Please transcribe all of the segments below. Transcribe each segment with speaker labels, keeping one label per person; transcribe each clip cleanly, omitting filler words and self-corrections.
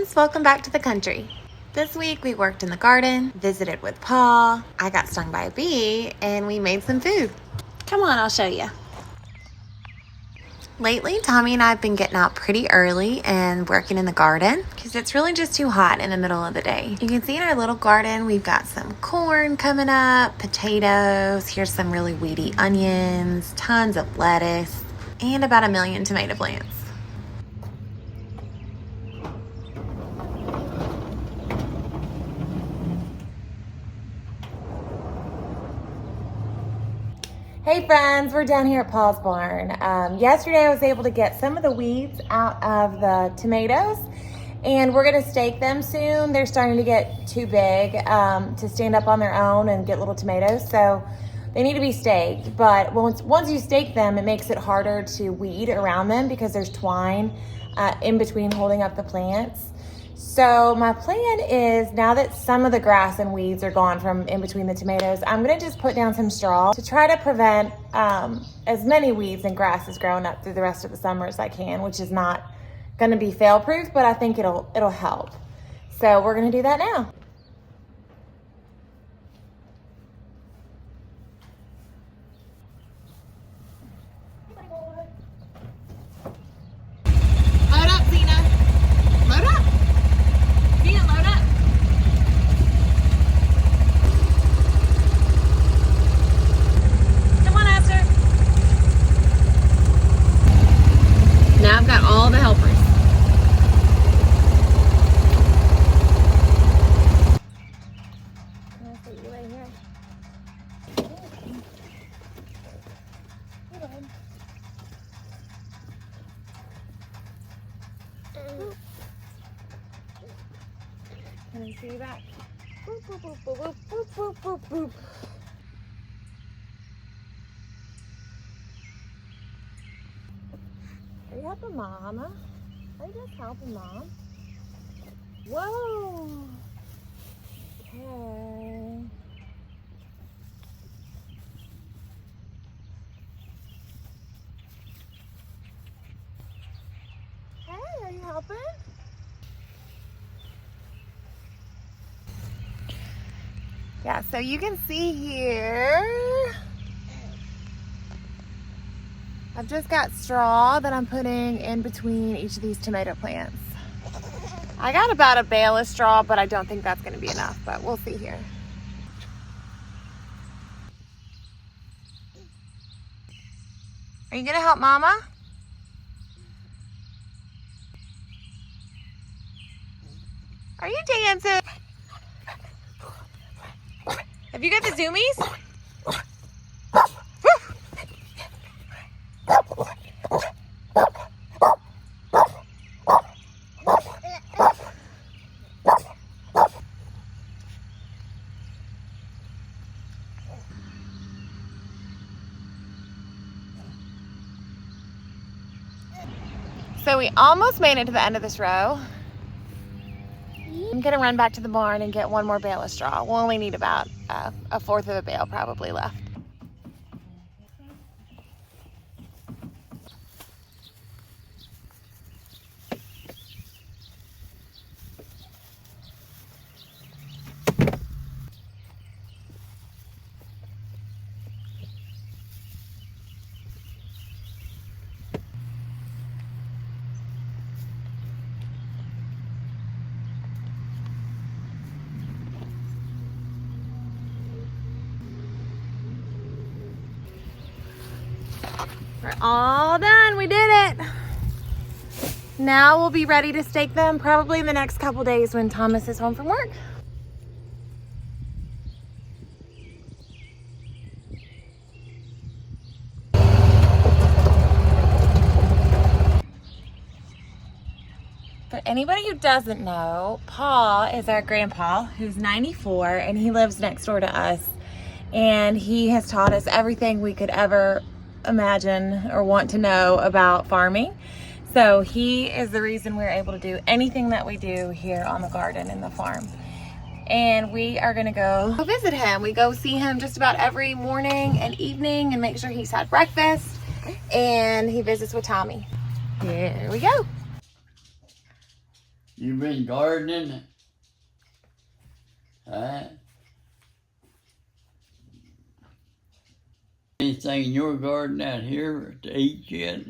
Speaker 1: friends, welcome back to the country. This week we worked in the garden, visited with Paul, I got stung by a bee, and we made some food. Come on, I'll show you. Lately, Tommy and I have been getting out pretty early and working in the garden because it's really just too hot in the middle of the day. You can see in our little garden, we've got some corn coming up, potatoes, here's some really weedy onions, tons of lettuce, and about 1 million tomato plants. Hey friends, we're down here at Paul's barn. Yesterday I was able to get some of the weeds out of the tomatoes and we're gonna stake them soon. They're starting to get too big to stand up on their own and get little tomatoes, so they need to be staked. But once you stake them, it makes it harder to weed around them because there's twine in between holding up the plants. So my plan is, now that some of the grass and weeds are gone from in between the tomatoes, I'm gonna just put down some straw to try to prevent as many weeds and grasses growing up through the rest of the summer as I can, which is not gonna be fail-proof, but I think it'll help. So we're gonna do that now. Load up, Zena. Load up. Zena, load up. Come on, Esther. Now I've got all the helpers. Can I put you right here? Can I see you back? Boop, boop, boop, boop, boop, boop, boop, boop. Are you helping Mama? Are you just helping Mom? Whoa! Okay. Hey, are you helping? Yeah, so you can see here, I've just got straw that I'm putting in between each of these tomato plants. I got about a bale of straw, but I don't think that's going to be enough, but we'll see here. Are you going to help Mama? Are you dancing? Have you got the zoomies? So we almost made it to the end of this row. I'm gonna run back to the barn and get one more bale of straw. We'll only need about a fourth of a bale probably left. We're all done, we did it. Now we'll be ready to stake them probably in the next couple days when Thomas is home from work. For anybody who doesn't know, Paul is our grandpa who's 94 and he lives next door to us. And he has taught us everything we could ever imagine or want to know about farming. So he is the reason we're able to do anything that we do here on the garden and the farm. And we are gonna go visit him. We go see him just about every morning and evening and make sure he's had breakfast, and he visits with Tommy. Here we go.
Speaker 2: You been gardening? Huh? Anything in your garden out here to eat yet?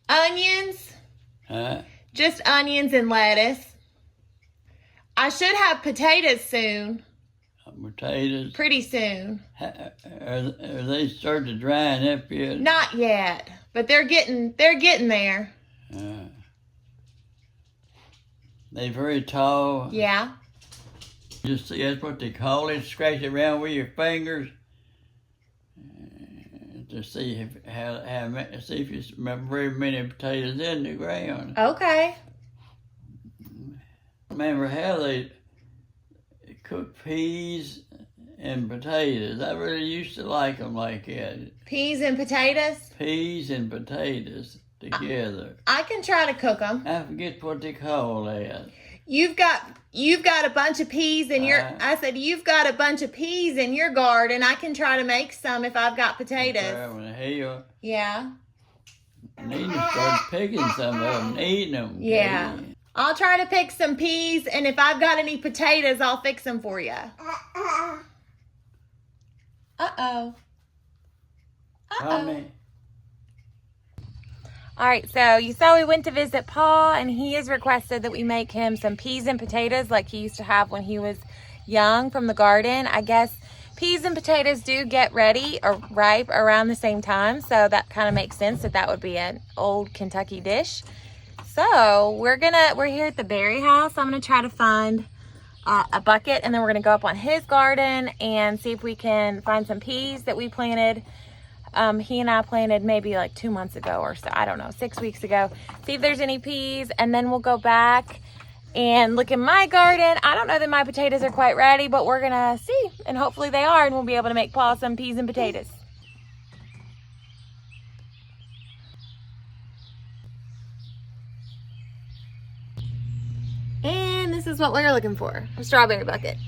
Speaker 1: Onions.
Speaker 2: Huh?
Speaker 1: Just onions and lettuce. I should have potatoes soon.
Speaker 2: Potatoes?
Speaker 1: Pretty soon.
Speaker 2: Are they starting to drying up yet?
Speaker 1: Not yet, but they're getting there.
Speaker 2: They very tall.
Speaker 1: Yeah.
Speaker 2: Just see, that's what they call it. Scratch it around with your fingers to see if it's very many potatoes in the ground.
Speaker 1: Okay.
Speaker 2: Remember how they cook peas and potatoes? I really used to like them like that.
Speaker 1: Peas and potatoes?
Speaker 2: Peas and potatoes together.
Speaker 1: I can try to cook them.
Speaker 2: I forget what they call that.
Speaker 1: You've got a bunch of peas in your. I said you've got a bunch of peas in your garden. I can try to make some if I've got potatoes.
Speaker 2: Hell.
Speaker 1: Yeah.
Speaker 2: I need to start picking some of them and eating them.
Speaker 1: Yeah.
Speaker 2: Okay?
Speaker 1: I'll try to pick some peas, and if I've got any potatoes, I'll fix them for you. Uh-oh.
Speaker 2: Tommy.
Speaker 1: All right, so you saw we went to visit Paul, and he has requested that we make him some peas and potatoes like he used to have when he was young from the garden. I guess peas and potatoes do get ready or ripe around the same time, so that kind of makes sense that would be an old Kentucky dish. So we're here at the berry house. I'm gonna try to find a bucket, and then we're gonna go up on his garden and see if we can find some peas that we planted. He and I planted maybe like 2 months ago or so, I don't know, 6 weeks ago. See if there's any peas, and then we'll go back and look in my garden. I don't know that my potatoes are quite ready, but we're gonna see, and hopefully they are, and we'll be able to make Paul some peas and potatoes. And this is what we're looking for, a strawberry bucket.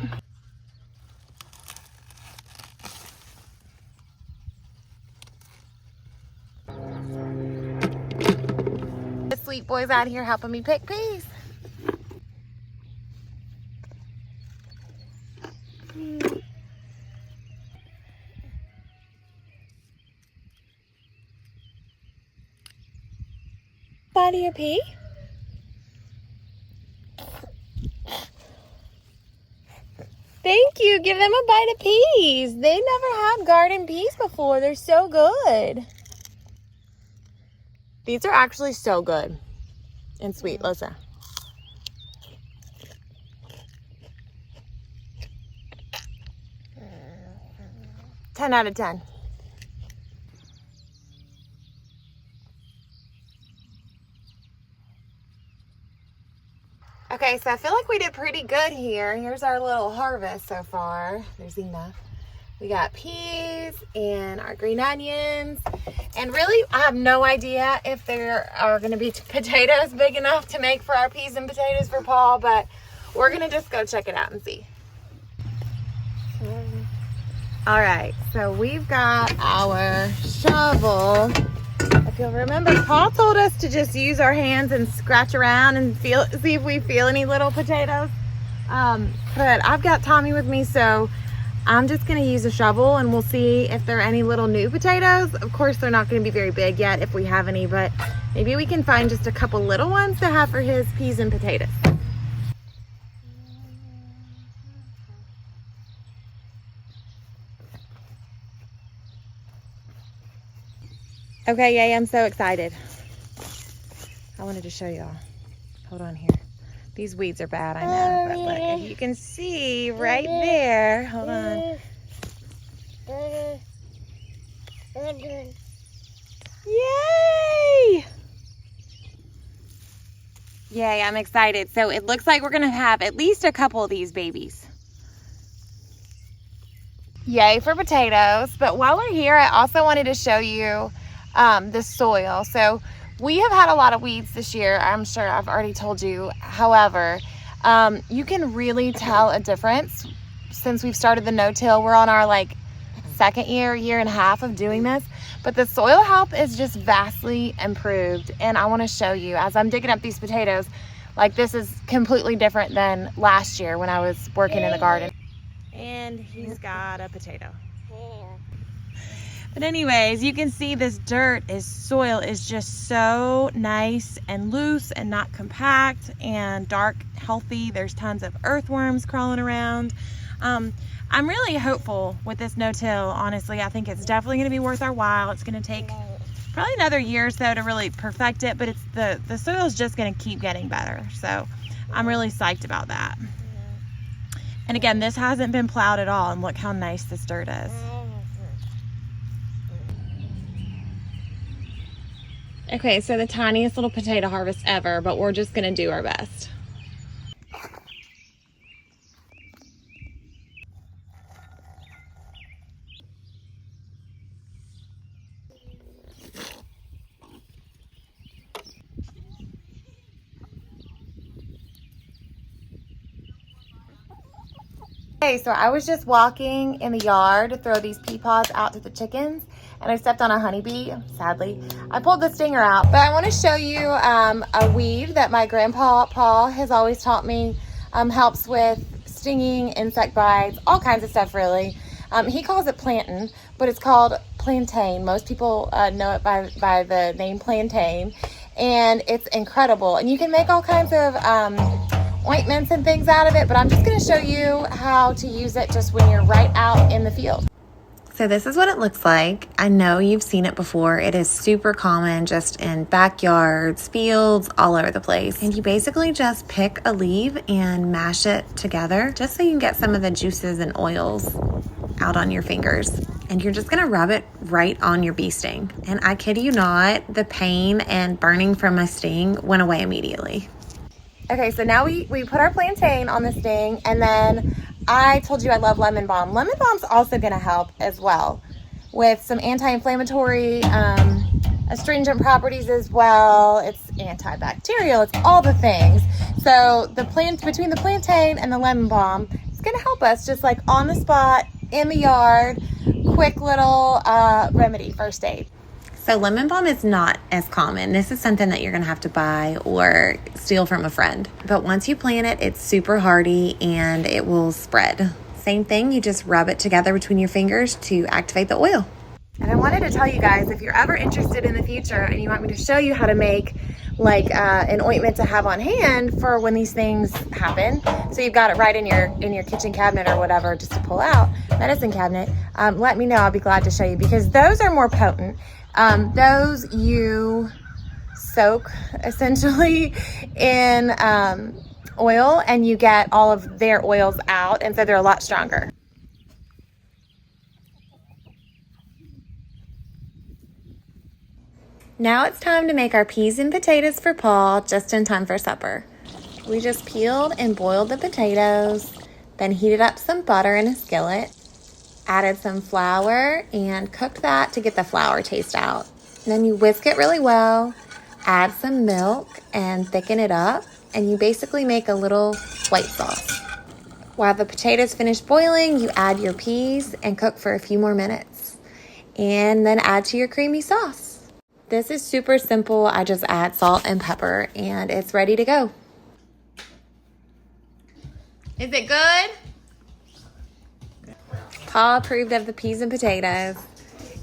Speaker 1: The sweet boy's out here helping me pick peas. Bite of your pea? Thank you. Give them a bite of peas. They never had garden peas before. They're so good. These are actually so good and sweet. Listen. Ten out of 10. Okay, so I feel like we did pretty good here. Here's our little harvest so far. There's enough. We got peas and our green onions. And really, I have no idea if there are going to be potatoes big enough to make for our peas and potatoes for Paul, but we're going to just go check it out and see. All right, so we've got our shovel. If you'll remember, Paul told us to just use our hands and scratch around and see if we feel any little potatoes. But I've got Tommy with me, so I'm just gonna use a shovel and we'll see if there are any little new potatoes. Of course, they're not gonna be very big yet if we have any, but maybe we can find just a couple little ones to have for his peas and potatoes. Okay, yay, I'm so excited. I wanted to show y'all. Hold on here. These weeds are bad, I know, but look, if you can see right there, hold on. Yay! Yay, I'm excited. So it looks like we're gonna have at least a couple of these babies. Yay for potatoes, but while we're here, I also wanted to show you the soil. So we have had a lot of weeds this year. I'm sure I've already told you. However, you can really tell a difference since we've started the no-till. We're on our second year and a half of doing this, but the soil health is just vastly improved. And I want to show you as I'm digging up these potatoes, Like, this is completely different than last year when I was working in the garden. And he's got a potato. But anyways, you can see this soil is just so nice and loose and not compact and dark, healthy. There's tons of earthworms crawling around. I'm really hopeful with this no-till, honestly. I think it's definitely going to be worth our while. It's going to take probably another year or so to really perfect it, but the soil is just going to keep getting better. So I'm really psyched about that. And again, this hasn't been plowed at all, and look how nice this dirt is. Okay, so the tiniest little potato harvest ever, but we're just gonna do our best. Okay, so I was just walking in the yard to throw these pea pods out to the chickens, and I stepped on a honeybee, sadly. I pulled the stinger out, but I want to show you a weed that my grandpa Paul has always taught me helps with stinging, insect bites, all kinds of stuff really. He calls it plantain, but it's called plantain. Most people know it by the name plantain, and it's incredible. And you can make all kinds of ointments and things out of it, but I'm just going to show you how to use it just when you're right out in the field. So this is what it looks like. I know you've seen it before. It is super common just in backyards, fields, all over the place. And you basically just pick a leaf and mash it together just so you can get some of the juices and oils out on your fingers. And you're just gonna rub it right on your bee sting. And I kid you not, the pain and burning from my sting went away immediately. Okay, so now we put our plantain on the sting, and then I told you I love lemon balm. Lemon balm's also gonna help as well with some anti-inflammatory, astringent properties as well. It's antibacterial, it's all the things. So between the plantain and the lemon balm, it's gonna help us just like on the spot, in the yard, quick little remedy, first aid. So lemon balm is not as common. This is something that you're gonna have to buy or steal from a friend. But once you plant it, it's super hardy and it will spread. Same thing, you just rub it together between your fingers to activate the oil. And I wanted to tell you guys, if you're ever interested in the future and you want me to show you how to make like an ointment to have on hand for when these things happen, so you've got it right in your kitchen cabinet or whatever, just to pull out, medicine cabinet, let me know. I'll be glad to show you, because those are more potent. Those you soak essentially in oil, and you get all of their oils out, and so they're a lot stronger. Now it's time to make our peas and potatoes for Paul, just in time for supper. We just peeled and boiled the potatoes, then heated up some butter in a skillet, added some flour, and cooked that to get the flour taste out. Then you whisk it really well, add some milk, and thicken it up, and you basically make a little white sauce. While the potatoes finish boiling, you add your peas and cook for a few more minutes, and then add to your creamy sauce. This is super simple. I just add salt and pepper, and it's ready to go. Is it good? Paul approved of the peas and potatoes.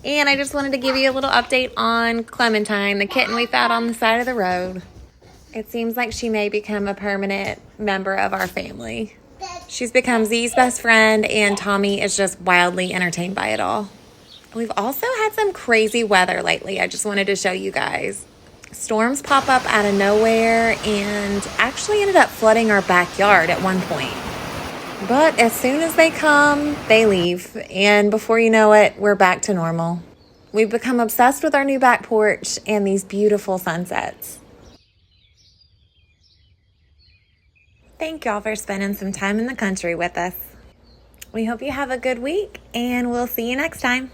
Speaker 1: And I just wanted to give you a little update on Clementine, the kitten we found on the side of the road. It seems like she may become a permanent member of our family. She's become Zee's best friend, and Tommy is just wildly entertained by it all. We've also had some crazy weather lately. I just wanted to show you guys. Storms pop up out of nowhere and actually ended up flooding our backyard at one point. But as soon as they come, they leave. And before you know it, we're back to normal. We've become obsessed with our new back porch and these beautiful sunsets. Thank y'all for spending some time in the country with us. We hope you have a good week, and we'll see you next time.